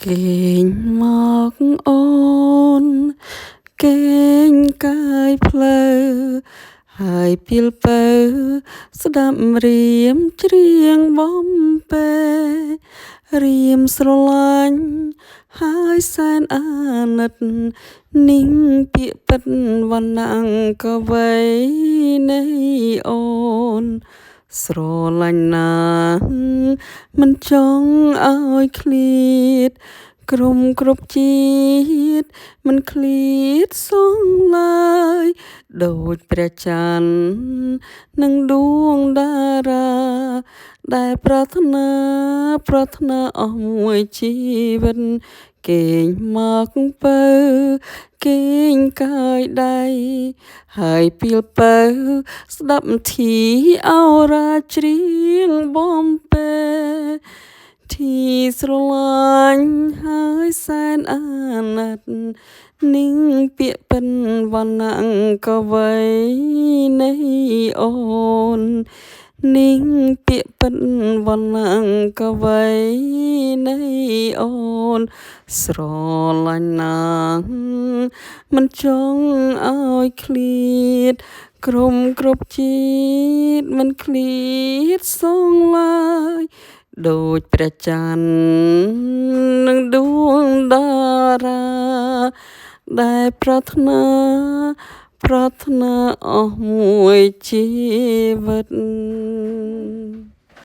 គេងមកអូនគេងកាយផ្លូវហើយពីលពៅស្ដាប់រៀមច្រៀងបំពេរៀមស្រឡាញ់ហើយសែនអាណិតនីងពាក្យពិតវណ្ណអង្គវ័យនៃអូនស្រឡាញ់ណាស់មិនចង់ឲ្យឃ្លាតក្រុមគ្រប់ជាតិមិនឃ្លាតសងឡើយដូចព្រះច័ន្ទនិងដួងតារាដែលប្រាថ្នាអស់មួយជីវិតគេងមកពៅគេងកាយដៃហើយពីលពៅស្ដាប់ធីអរាច្រៀងបំពេធីស្រឡាញ់ហើយសែនអាណិតនីងពាក្យពិនវណ្ណអង្គវ័យនៃអូននីងពាក្យពិនវណ្ណអង្គវ័យនៃអូនស្រឡាញ់ណាស់មិនចង់ឲ្យឃ្លាតក្រុមគ្រប់ជាតិមិនឃ្លាតសងឡើយដូចព្រះច័ន្ទនិងដួងតារាដែលប្រាថ្នាអស់មួយជីវិត